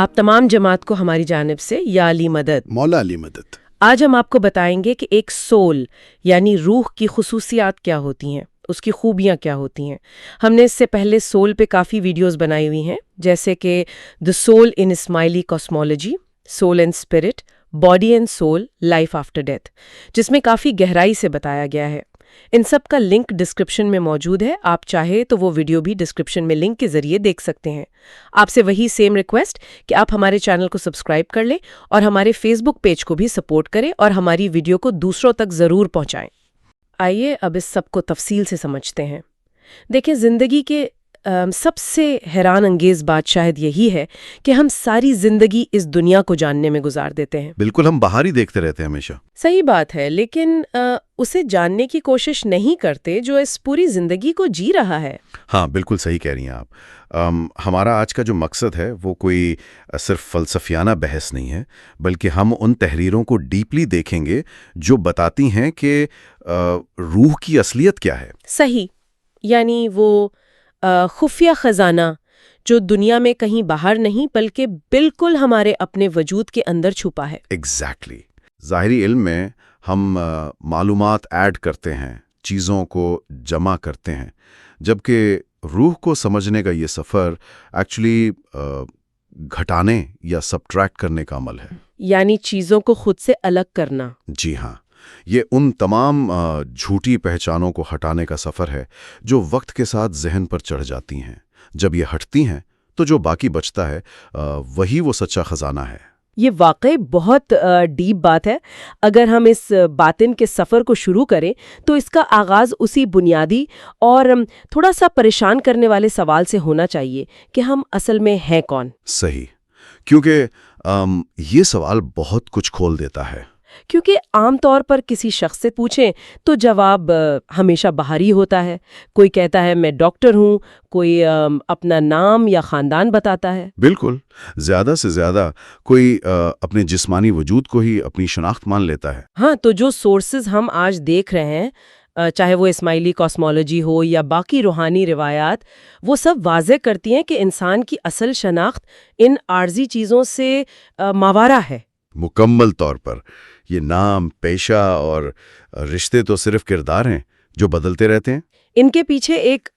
آپ تمام جماعت کو ہماری جانب سے یا علی مدد، مولا علی مدد۔ آج ہم آپ کو بتائیں گے کہ ایک سول یعنی روح کی خصوصیات کیا ہوتی ہیں، اس کی خوبیاں کیا ہوتی ہیں۔ ہم نے اس سے پہلے سول پہ کافی ویڈیوز بنائی ہوئی ہیں، جیسے کہ the soul in Ismaili cosmology, soul and spirit, body and soul, life after death, جس میں کافی گہرائی سے بتایا گیا ہے۔ ان سب کا لنک ڈسکرپشن میں موجود ہے، آپ چاہے تو وہ ویڈیو بھی ڈسکرپشن میں لنک کے ذریعے دیکھ سکتے ہیں۔ آپ سے وہی سیم ریکویسٹ کہ آپ ہمارے چینل کو سبسکرائب کر لیں اور ہمارے فیس بک پیج کو بھی سپورٹ کریں اور ہماری ویڈیو کو دوسروں تک ضرور پہنچائیں۔ آئیے اب اس سب کو تفصیل سے سمجھتے ہیں۔ دیکھیں، زندگی کے سب سے حیران انگیز بات شاید یہی ہے کہ ہم ساری زندگی اس دنیا کو جاننے میں گزار دیتے ہیں۔ بالکل، ہم باہر ہی دیکھتے رہتے ہیں ہمیشہ۔ صحیح بات ہے، لیکن اسے جاننے کی کوشش نہیں کرتے جو اس پوری زندگی کو جی رہا ہے۔ ہاں، بالکل صحیح کہہ رہی ہیں آپ۔ ہمارا آج کا جو مقصد ہے وہ کوئی صرف فلسفیانہ بحث نہیں ہے، بلکہ ہم ان تحریروں کو ڈیپلی دیکھیں گے جو بتاتی ہیں کہ روح کی اصلیت کیا ہے۔ صحیح، یعنی وہ خفیہ خزانہ جو دنیا میں کہیں باہر نہیں بلکہ بالکل ہمارے اپنے وجود کے اندر چھپا ہے۔ ایگزیکٹلی۔ ظاہری علم میں ہم معلومات ایڈ کرتے ہیں، چیزوں کو جمع کرتے ہیں، جبکہ روح کو سمجھنے کا یہ سفر ایکچولی گھٹانے یا سبٹریکٹ کرنے کا عمل ہے۔ یعنی چیزوں کو خود سے الگ کرنا۔ جی ہاں، یہ ان تمام جھوٹی پہچانوں کو ہٹانے کا سفر ہے جو وقت کے ساتھ ذہن پر چڑھ جاتی ہیں۔ جب یہ ہٹتی ہیں تو جو باقی بچتا ہے وہی وہ سچا خزانہ ہے۔ یہ واقعی بہت ڈیپ بات ہے۔ اگر ہم اس باطن کے سفر کو شروع کریں تو اس کا آغاز اسی بنیادی اور تھوڑا سا پریشان کرنے والے سوال سے ہونا چاہیے کہ ہم اصل میں ہیں کون؟ صحیح، کیونکہ یہ سوال بہت کچھ کھول دیتا ہے۔ کیونکہ عام طور پر کسی شخص سے پوچھیں تو جواب ہمیشہ باہری ہوتا ہے۔ کوئی کہتا ہے میں ڈاکٹر ہوں، کوئی اپنا نام یا خاندان بتاتا ہے۔ بالکل، زیادہ سے زیادہ کوئی اپنے جسمانی وجود کو ہی اپنی شناخت مان لیتا ہے۔ ہاں، تو جو سورسز ہم آج دیکھ رہے ہیں، چاہے وہ اسماعیلی کاسمولوجی ہو یا باقی روحانی روایات، وہ سب واضح کرتی ہیں کہ انسان کی اصل شناخت ان عارضی چیزوں سے ماورا ہے۔ مکمل طور پر یہ نام، پیشہ اور رشتے تو صرف کردار ہیں جو بدلتے رہتے ہیں۔ ان کے پیچھے ایک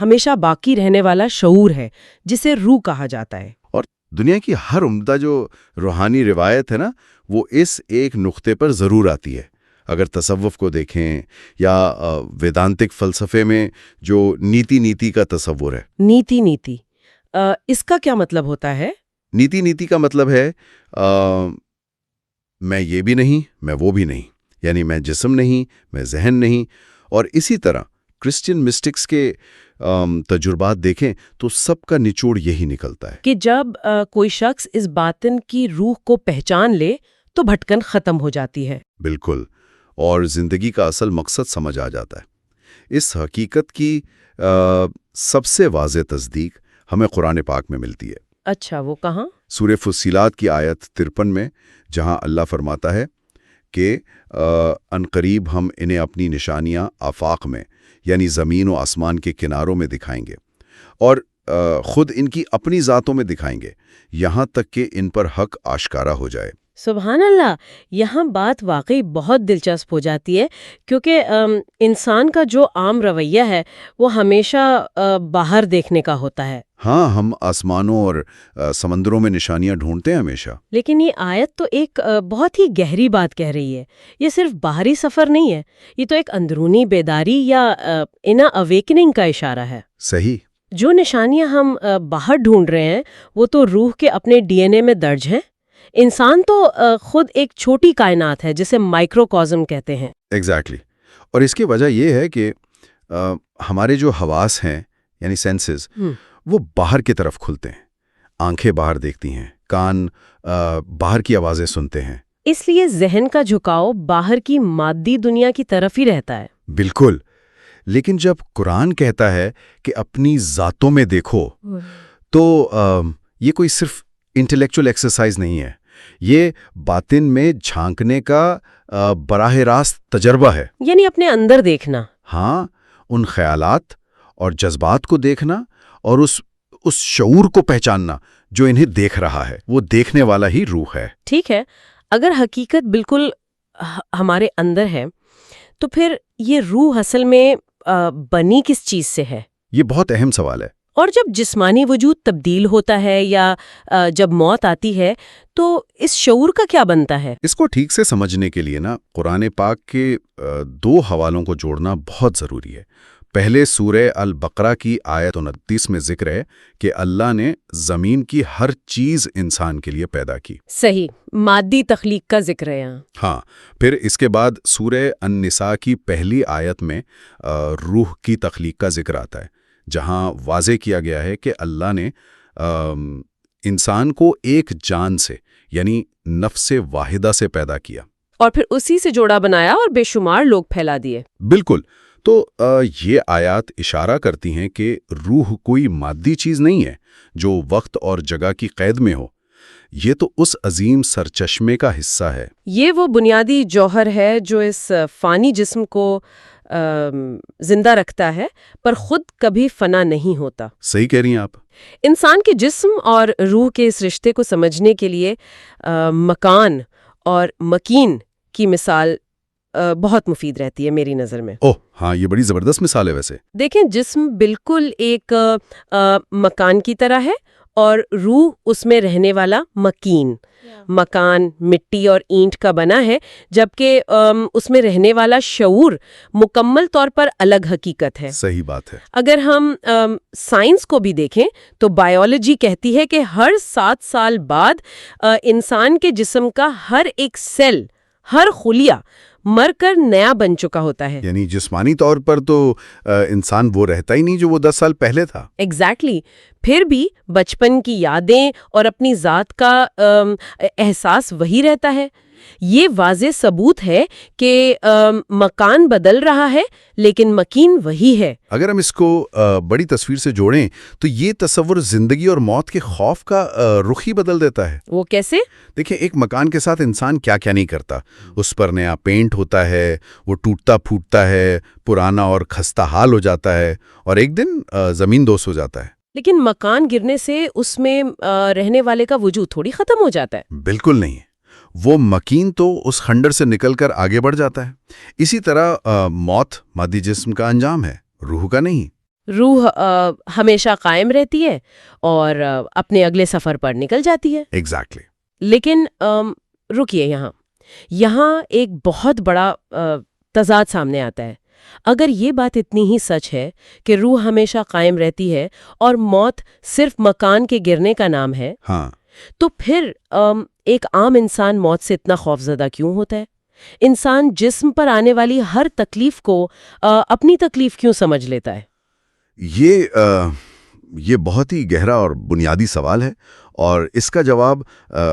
ہمیشہ باقی رہنے والا شعور ہے جسے روح کہا جاتا ہے۔ اور دنیا کی ہر عمدہ جو روحانی روایت ہے نا، وہ اس ایک نقطے پر ضرور آتی ہے۔ اگر تصوف کو دیکھیں یا ویدانتک فلسفے میں جو نیتی کا تصور ہے۔ نیتی اس کا کیا مطلب ہوتا ہے؟ نیتی کا مطلب ہے میں یہ بھی نہیں، میں وہ بھی نہیں، یعنی میں جسم نہیں، میں ذہن نہیں۔ اور اسی طرح کرسچین مسٹکس کے تجربات دیکھیں تو سب کا نچوڑ یہی نکلتا ہے کہ جب کوئی شخص اس باطن کی روح کو پہچان لے تو بھٹکن ختم ہو جاتی ہے۔ بالکل، اور زندگی کا اصل مقصد سمجھ آ جاتا ہے۔ اس حقیقت کی سب سے واضح تصدیق ہمیں قرآن پاک میں ملتی ہے۔ اچھا، وہ کہاں؟ سورہ فصیلات کی آیت 53 میں، جہاں اللہ فرماتا ہے کہ عنقریب ہم انہیں اپنی نشانیاں آفاق میں یعنی زمین و آسمان کے کناروں میں دکھائیں گے اور خود ان کی اپنی ذاتوں میں دکھائیں گے، یہاں تک کہ ان پر حق آشکارا ہو جائے۔ سبحان اللہ، یہاں بات واقعی بہت دلچسپ ہو جاتی ہے، کیونکہ انسان کا جو عام رویہ ہے وہ ہمیشہ باہر دیکھنے کا ہوتا ہے۔ ہاں، ہم آسمانوں اور سمندروں میں نشانیاں ڈھونڈتے ہیں ہمیشہ۔ لیکن یہ آیت تو ایک بہت ہی گہری بات کہہ رہی ہے۔ یہ صرف باہری سفر نہیں ہے، یہ تو ایک اندرونی بیداری یا انر اویکننگ کا اشارہ ہے۔ صحیح۔ جو نشانیاں ہم باہر ڈھونڈ رہے ہیں وہ تو روح کے اپنے ڈی این اے میں درج ہیں۔ انسان تو خود ایک چھوٹی کائنات ہے جسے مائکروکازم کہتے ہیں۔ ایگزیکٹلی۔ اور اس کی وجہ یہ ہے کہ ہمارے جو حواس ہیں یعنی سینسز، وہ باہر کی طرف کھلتے ہیں۔ آنکھیں باہر دیکھتی ہیں، کان باہر کی آوازیں سنتے ہیں۔ اس لیے ذہن کا جھکاؤ باہر کی مادی دنیا کی طرف ہی رہتا ہے۔ بالکل، لیکن جب قرآن کہتا ہے کہ اپنی ذاتوں میں دیکھو تو یہ کوئی صرف انٹلیکچول ایکسرسائز نہیں ہے، یہ باطن میں جھانکنے کا براہ راست تجربہ ہے۔ یعنی اپنے اندر دیکھنا۔ ہاں، ان خیالات اور جذبات کو دیکھنا اور اس شعور کو پہچاننا جو انہیں دیکھ رہا ہے، وہ دیکھنے والا ہی روح ہے۔ ٹھیک ہے، اگر حقیقت بالکل ہمارے اندر ہے تو پھر یہ روح اصل میں بنی کس چیز سے ہے؟ یہ بہت اہم سوال ہے۔ اور جب جسمانی وجود تبدیل ہوتا ہے یا جب موت آتی ہے تو اس شعور کا کیا بنتا ہے؟ اس کو ٹھیک سے سمجھنے کے لیے قرآن پاک کے 2 حوالوں کو جوڑنا بہت ضروری ہے۔ پہلے سورہ البقرہ کی آیت 29 میں ذکر ہے کہ اللہ نے زمین کی ہر چیز انسان کے لیے پیدا کی۔ صحیح، مادی تخلیق کا ذکر ہے یہاں۔ ہاں، پھر اس کے بعد سورہ النساء کی پہلی آیت میں روح کی تخلیق کا ذکر آتا ہے، جہاں واضح کیا گیا ہے کہ اللہ نے انسان کو ایک جان سے یعنی نفس واحدہ سے پیدا کیا اور پھر اسی سے جوڑا بنایا اور بے شمار لوگ پھیلا دیے۔ بالکل۔ تو یہ آیات اشارہ کرتی ہیں کہ روح کوئی مادی چیز نہیں ہے جو وقت اور جگہ کی قید میں ہو، یہ تو اس عظیم سرچشمے کا حصہ ہے۔ یہ وہ بنیادی جوہر ہے جو اس فانی جسم کو زندہ رکھتا ہے پر خود کبھی فنا نہیں ہوتا۔ صحیح کہہ رہی ہیں آپ۔ انسان کے جسم اور روح کے اس رشتے کو سمجھنے کے لیے مکان اور مکین کی مثال بہت مفید رہتی ہے میری نظر میں۔ اوہ ہاں، یہ بڑی زبردست مثال ہے ویسے۔ دیکھیں، جسم بالکل ایک مکان کی طرح ہے اور روح اس میں رہنے والا مکین۔ مکان مٹی اور اینٹ کا بنا ہے جبکہ اس میں رہنے والا شعور مکمل طور پر الگ حقیقت ہے۔ صحیح بات ہے۔ اگر ہم سائنس کو بھی دیکھیں تو بائیولوجی کہتی ہے کہ ہر 7 سال بعد انسان کے جسم کا ہر ایک سیل، ہر خلیہ مر کر نیا بن چکا ہوتا ہے۔ یعنی جسمانی طور پر تو انسان وہ رہتا ہی نہیں جو وہ 10 سال پہلے تھا۔ ایگزیکٹلی۔ پھر بھی بچپن کی یادیں اور اپنی ذات کا احساس وہی رہتا ہے۔ یہ واضح ثبوت ہے کہ مکان بدل رہا ہے لیکن مکین وہی ہے۔ اگر ہم اس کو بڑی تصویر سے جوڑیں تو یہ تصور زندگی اور موت کے خوف کا رخ ہی بدل دیتا ہے۔ وہ کیسے؟ دیکھیں، ایک مکان کے ساتھ انسان کیا کیا نہیں کرتا۔ اس پر نیا پینٹ ہوتا ہے، وہ ٹوٹتا پھوٹتا ہے، پرانا اور خستہ حال ہو جاتا ہے، اور ایک دن زمین دوز ہو جاتا ہے۔ لیکن مکان گرنے سے اس میں رہنے والے کا وجود تھوڑی ختم ہو جاتا ہے۔ بالکل نہیں، وہ مکین تو اس خنڈر سے نکل کر آگے بڑھ جاتا ہے۔ اسی طرح موت مادی جسم کا انجام ہے، روح کا نہیں۔ روح ہمیشہ قائم رہتی ہے اور اپنے اگلے سفر پر نکل جاتی ہے۔ ایگزیکٹلی۔ لیکن رکیے، یہاں ایک بہت بڑا تضاد سامنے آتا ہے۔ اگر یہ بات اتنی ہی سچ ہے کہ روح ہمیشہ قائم رہتی ہے اور موت صرف مکان کے گرنے کا نام ہے، ہاں، تو پھر ایک عام انسان موت سے اتنا خوفزدہ کیوں ہوتا ہے؟ انسان جسم پر آنے والی ہر تکلیف کو اپنی تکلیف کیوں سمجھ لیتا ہے؟ یہ بہت ہی گہرا اور بنیادی سوال ہے، اور اس کا جواب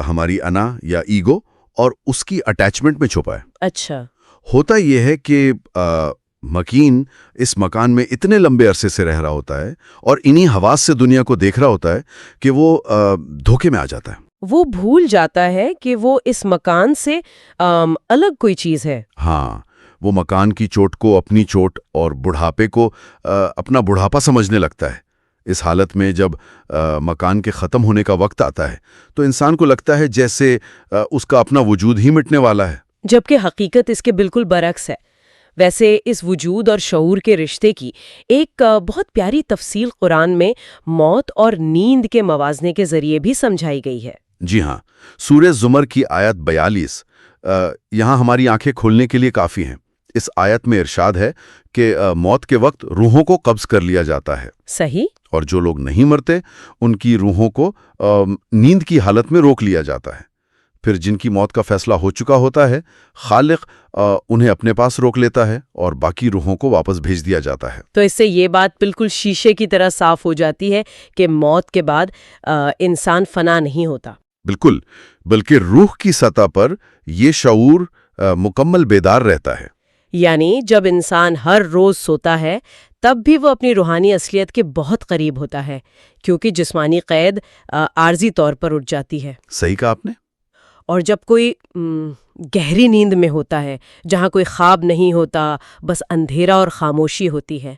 ہماری انا یا ایگو اور اس کی اٹیچمنٹ میں چھپا ہے۔ اچھا۔ ہوتا یہ ہے کہ مکین اس مکان میں اتنے لمبے عرصے سے رہ رہا ہوتا ہے اور انہی حواس سے دنیا کو دیکھ رہا ہوتا ہے کہ وہ دھوکے میں آ جاتا ہے۔ وہ بھول جاتا ہے کہ وہ اس مکان سے الگ کوئی چیز ہے۔ ہاں، وہ مکان کی چوٹ کو اپنی چوٹ اور بڑھاپے کو اپنا بڑھاپا سمجھنے لگتا ہے۔ اس حالت میں جب مکان کے ختم ہونے کا وقت آتا ہے تو انسان کو لگتا ہے جیسے اس کا اپنا وجود ہی مٹنے والا ہے، جبکہ حقیقت اس کے بالکل برعکس ہے۔ ویسے اس وجود اور شعور کے رشتے کی ایک بہت پیاری تفصیل قرآن میں موت اور نیند کے موازنے کے ذریعے بھی سمجھائی گئی ہے۔ جی ہاں، سورہ زمر کی آیت 42 یہاں ہماری آنکھیں کھولنے کے لیے کافی ہیں۔ اس آیت میں ارشاد ہے کہ موت کے وقت روحوں کو قبض کر لیا جاتا ہے۔ صحیح۔ اور جو لوگ نہیں مرتے ان کی روحوں کو نیند کی حالت میں روک لیا جاتا ہے۔ پھر جن کی موت کا فیصلہ ہو چکا ہوتا ہے، خالق انہیں اپنے پاس روک لیتا ہے اور باقی روحوں کو واپس بھیج دیا جاتا ہے۔ تو اس سے یہ بات بالکل شیشے کی طرح صاف ہو جاتی ہے کہ موت کے بعد انسان فنا نہیں ہوتا۔ بالکل، بلکہ روح کی سطح پر یہ شعور مکمل بیدار رہتا ہے۔ یعنی جب انسان ہر روز سوتا ہے تب بھی وہ اپنی روحانی اصلیت کے بہت قریب ہوتا ہے، کیونکہ جسمانی قید عارضی طور پر اٹھ جاتی ہے۔ صحیح کہا آپ نے۔ اور جب کوئی گہری نیند میں ہوتا ہے، جہاں کوئی خواب نہیں ہوتا، بس اندھیرا اور خاموشی ہوتی ہے،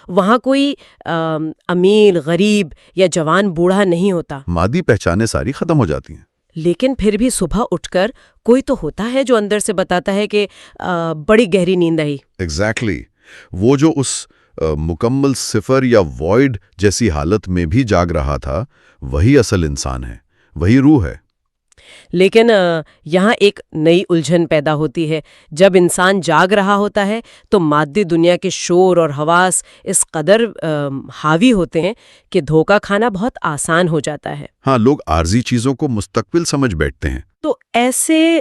وہاں کوئی امیر غریب یا جوان بوڑھا نہیں ہوتا. مادی پہچانیں ساری ختم ہو جاتی ہیں. لیکن پھر بھی صبح اٹھ کر کوئی تو ہوتا ہے جو اندر سے بتاتا ہے کہ بڑی گہری نیند آئی. ایگزیکٹلی. وہ جو اس مکمل صفر یا وائڈ جیسی حالت میں بھی جاگ رہا تھا، وہی اصل انسان ہے، وہی روح ہے. لیکن یہاں ایک نئی الجھن پیدا ہوتی ہے. جب انسان جاگ رہا ہوتا ہے تو مادی دنیا کے شور اور حواس اس قدر حاوی ہوتے ہیں کہ دھوکہ کھانا بہت آسان ہو جاتا ہے. ہاں، لوگ عارضی چیزوں کو مستقبل سمجھ بیٹھتے ہیں. تو ایسے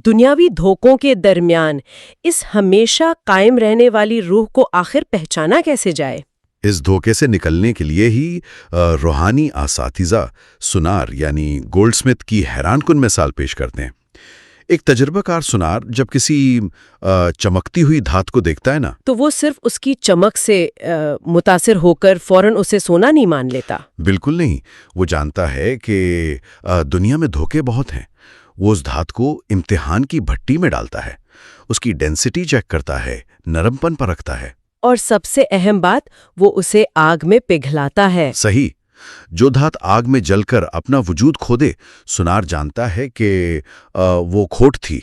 دنیاوی دھوکوں کے درمیان اس ہمیشہ قائم رہنے والی روح کو آخر پہچانا کیسے جائے؟ اس دھوکے سے نکلنے کے لیے ہی روحانی اساتذہ سونار یعنی گولڈ سمتھ کی حیران کن مثال پیش کرتے ہیں. ایک تجربہ کار سونار جب کسی چمکتی ہوئی دھات کو دیکھتا ہے نا، تو وہ صرف اس کی چمک سے متاثر ہو کر فوراً اسے سونا نہیں مان لیتا. بالکل نہیں. وہ جانتا ہے کہ دنیا میں دھوکے بہت ہیں. وہ اس دھات کو امتحان کی بھٹی میں ڈالتا ہے، اس کی ڈینسٹی چیک کرتا ہے، نرم پن پرکھتا ہے، اور سب سے اہم بات، وہ اسے آگ میں پگھلاتا ہے. صحیح. جو دھات آگ میں جل کر اپنا وجود کھو دے، سونار جانتا ہے کہ وہ کھوٹ تھی.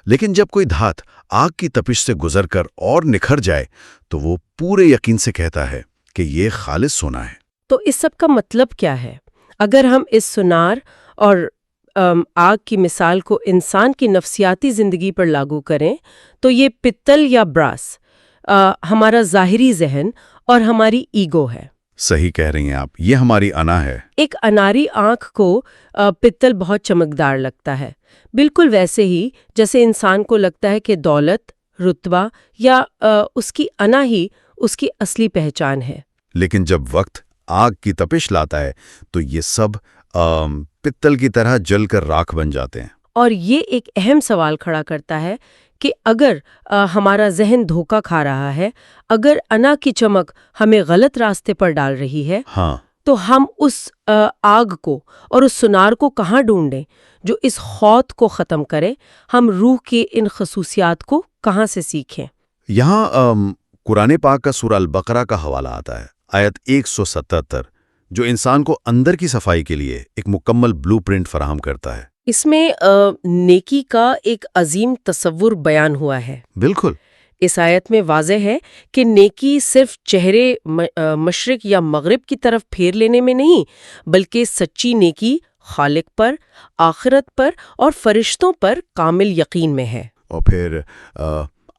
لیکن جب کوئی دھات آگ کی تپش سے گزر کر اور نکھر جائے تو وہ پورے یقین سے کہتا ہے کہ یہ خالص سونا ہے. تو اس سب کا مطلب کیا ہے؟ اگر ہم اس سونار اور آگ کی مثال کو انسان کی نفسیاتی زندگی پر لاگو کریں تو یہ پتل یا براس ہمارا ظاہری ذہن اور ہماری ایگو ہے. صحیح کہہ رہی ہیں آپ، یہ ہماری انا ہے. ایک اناری آنکھ کو پتل بہت چمکدار لگتا ہے، بالکل ویسے ہی جیسے انسان کو لگتا ہے کہ دولت، رتبہ یا اس کی انا ہی اس کی اصلی پہچان ہے. لیکن جب وقت آگ کی تپش لاتا ہے تو یہ سب پتل کی طرح جل کر راکھ بن جاتے ہیں. اور یہ ایک اہم سوال کھڑا کرتا ہے کہ اگر ہمارا ذہن دھوکہ کھا رہا ہے، اگر انا کی چمک ہمیں غلط راستے پر ڈال رہی ہے، ہاں، تو ہم اس آگ کو اور اس سونار کو کہاں ڈھونڈیں جو اس خوت کو ختم کرے؟ ہم روح کے ان خصوصیات کو کہاں سے سیکھیں؟ یہاں قرآن پاک کا سورہ البقرہ کا حوالہ آتا ہے، آیت 177، جو انسان کو اندر کی صفائی کے لیے ایک مکمل بلو پرنٹ فراہم کرتا ہے. اس میں نیکی کا ایک عظیم تصور بیان ہوا ہے. بالکل. اس آیت میں واضح ہے کہ نیکی صرف چہرے مشرق یا مغرب کی طرف پھیر لینے میں نہیں، بلکہ سچی نیکی خالق پر، آخرت پر اور فرشتوں پر کامل یقین میں ہے. اور پھر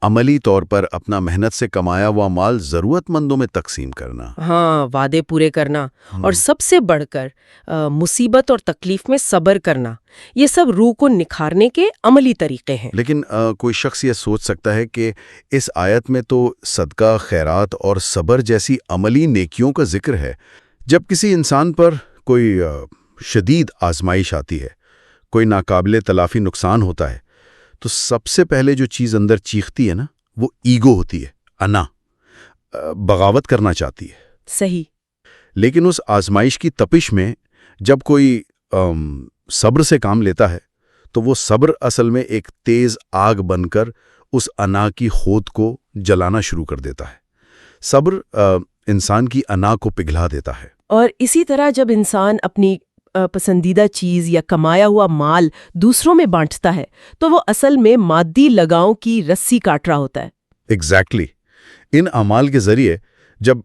عملی طور پر اپنا محنت سے کمایا ہوا مال ضرورت مندوں میں تقسیم کرنا. ہاں، وعدے پورے کرنا، اور سب سے بڑھ کر مصیبت اور تکلیف میں صبر کرنا، یہ سب روح کو نکھارنے کے عملی طریقے ہیں. لیکن کوئی شخص یہ سوچ سکتا ہے کہ اس آیت میں تو صدقہ، خیرات اور صبر جیسی عملی نیکیوں کا ذکر ہے. جب کسی انسان پر کوئی شدید آزمائش آتی ہے، کوئی ناقابل تلافی نقصان ہوتا ہے، تو سب سے پہلے جو چیز اندر چیختی ہے نا، وہ ایگو ہوتی ہے، انا، بغاوت کرنا چاہتی ہے. صحیح. لیکن اس آزمائش کی تپش میں جب کوئی صبر سے کام لیتا ہے تو وہ صبر اصل میں ایک تیز آگ بن کر اس انا کی خود کو جلانا شروع کر دیتا ہے. صبر انسان کی انا کو پگھلا دیتا ہے. اور اسی طرح جب انسان اپنی پسندیدہ چیز یا کمایا ہوا مال دوسروں میں بانٹتا ہے تو وہ اصل میں مادی لگاؤں کی رسی کاٹ رہا ہوتا ہے. ایگزیکٹلی. ان اعمال کے ذریعے جب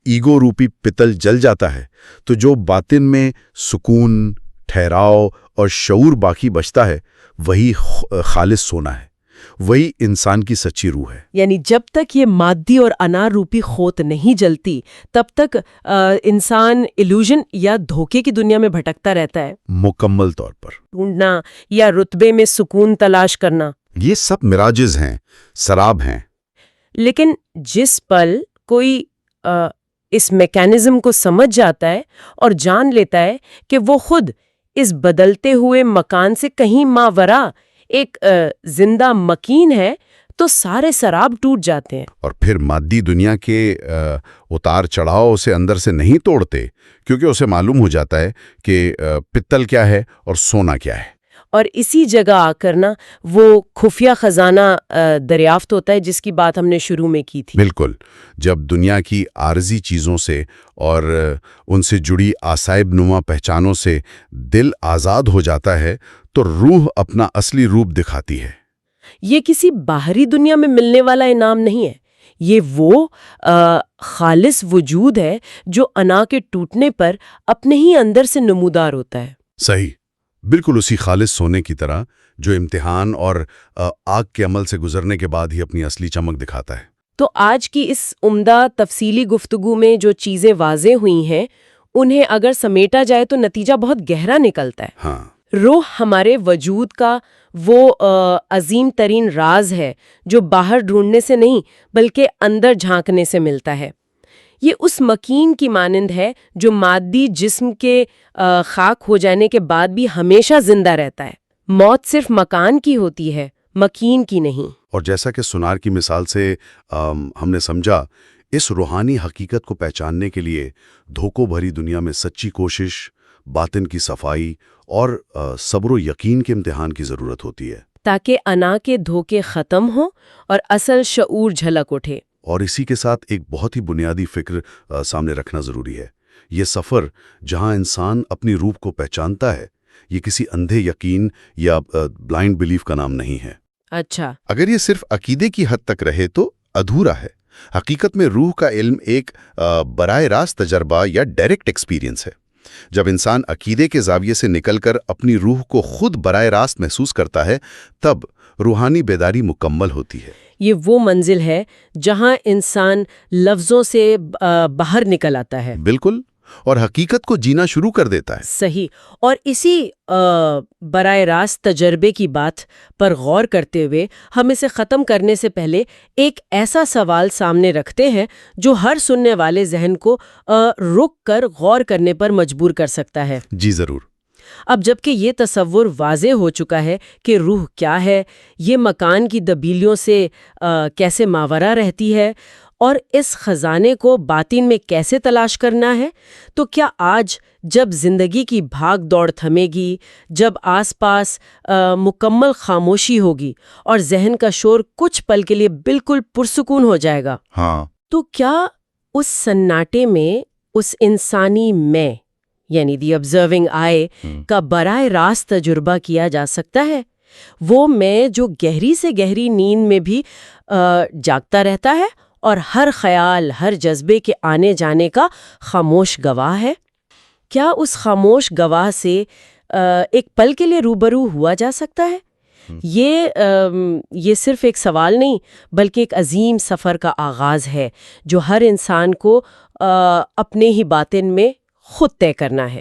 ایگو روپی پتل جل جاتا ہے تو جو باطن میں سکون، ٹھہراؤ اور شعور باقی بچتا ہے، وہی خالص سونا ہے، وہی انسان کی سچی روح ہے. یعنی جب تک یہ مادی اور انا روپی خوت نہیں جلتی، تب تک انسان ایلوژن یا دھوکے کی دنیا میں بھٹکتا رہتا ہے. مکمل طور پر ڈھونڈنا یا رتبے میں سکون تلاش کرنا، یہ سب مراجز ہیں، سراب ہیں. لیکن جس پل کوئی اس میکانزم کو سمجھ جاتا ہے اور جان لیتا ہے کہ وہ خود اس بدلتے ہوئے مکان سے کہیں ماورا ایک زندہ مکین ہے، تو سارے سراب ٹوٹ جاتے ہیں. اور پھر مادی دنیا کے اتار چڑھاؤ اسے اندر سے نہیں توڑتے، کیونکہ اسے معلوم ہو جاتا ہے کہ پتل کیا ہے اور سونا کیا ہے. اور اسی جگہ آ کر نا وہ خفیہ خزانہ دریافت ہوتا ہے جس کی بات ہم نے شروع میں کی تھی۔ بالکل، جب دنیا کی عارضی چیزوں سے اور ان سے جڑی آسائب نما پہچانوں سے دل آزاد ہو جاتا ہے تو روح اپنا اصلی روپ دکھاتی ہے۔ یہ کسی باہری دنیا میں ملنے والا انعام نہیں ہے، یہ وہ خالص وجود ہے جو انا کے ٹوٹنے پر اپنے ہی اندر سے نمودار ہوتا ہے۔ صحیح، بالکل اسی خالص سونے کی طرح جو امتحان اور آگ کے عمل سے گزرنے کے بعد ہی اپنی اصلی چمک دکھاتا ہے۔ تو آج کی اس عمدہ تفصیلی گفتگو میں جو چیزیں واضح ہوئی ہیں انہیں اگر سمیٹا جائے تو نتیجہ بہت گہرا نکلتا ہے۔ ہاں، روح ہمارے وجود کا وہ عظیم ترین راز ہے جو باہر ڈھونڈنے سے نہیں بلکہ اندر جھانکنے سے ملتا ہے۔ یہ اس مکین کی مانند ہے جو مادی جسم کے خاک ہو جانے کے بعد بھی ہمیشہ زندہ رہتا ہے۔ موت صرف مکان کی ہوتی ہے، مکین کی نہیں۔ اور جیسا کہ سونار کی مثال سے ہم نے سمجھا، اس روحانی حقیقت کو پہچاننے کے لیے دھوکوں بھری دنیا میں سچی کوشش، باطن کی صفائی اور صبر و یقین کے امتحان کی ضرورت ہوتی ہے، تاکہ انا کے دھوکے ختم ہوں اور اصل شعور جھلک اٹھے۔ اور اسی کے ساتھ ایک بہت ہی بنیادی فکر سامنے رکھنا ضروری ہے۔ یہ سفر جہاں انسان اپنی روح کو پہچانتا ہے، یہ کسی اندھے یقین یا بلائنڈ بلیف کا نام نہیں ہے۔ اچھا، اگر یہ صرف عقیدے کی حد تک رہے تو ادھورا ہے۔ حقیقت میں روح کا علم ایک براہ راست تجربہ یا ڈائریکٹ ایکسپیرینس ہے۔ جب انسان عقیدے کے زاویے سے نکل کر اپنی روح کو خود براہ راست محسوس کرتا ہے، تب روحانی بیداری مکمل ہوتی ہے۔ یہ وہ منزل ہے جہاں انسان لفظوں سے باہر نکل آتا ہے۔ بالکل، اور حقیقت کو جینا شروع کر دیتا ہے۔ صحیح، اور اسی براہ راست تجربے کی بات پر غور کرتے ہوئے ہم اسے ختم کرنے سے پہلے ایک ایسا سوال سامنے رکھتے ہیں جو ہر سننے والے ذہن کو رک کر غور کرنے پر مجبور کر سکتا ہے۔ جی ضرور۔ اب جبکہ یہ تصور واضح ہو چکا ہے کہ روح کیا ہے، یہ مکان کی تبدیلیوں سے کیسے ماورا رہتی ہے اور اس خزانے کو باطن میں کیسے تلاش کرنا ہے، تو کیا آج جب زندگی کی بھاگ دوڑ تھمے گی، جب آس پاس مکمل خاموشی ہوگی اور ذہن کا شور کچھ پل کے لیے بالکل پرسکون ہو جائے گا، ہاں، تو کیا اس سناٹے میں اس انسانی میں یعنی دی آبزرونگ آئی کا براہ راست تجربہ کیا جا سکتا ہے؟ وہ میں جو گہری سے گہری نیند میں بھی جاگتا رہتا ہے اور ہر خیال، ہر جذبے کے آنے جانے کا خاموش گواہ ہے۔ کیا اس خاموش گواہ سے ایک پل کے لیے روبرو ہوا جا سکتا ہے؟ یہ صرف ایک سوال نہیں بلکہ ایک عظیم سفر کا آغاز ہے جو ہر انسان کو اپنے ہی باطن میں خود طے کرنا ہے۔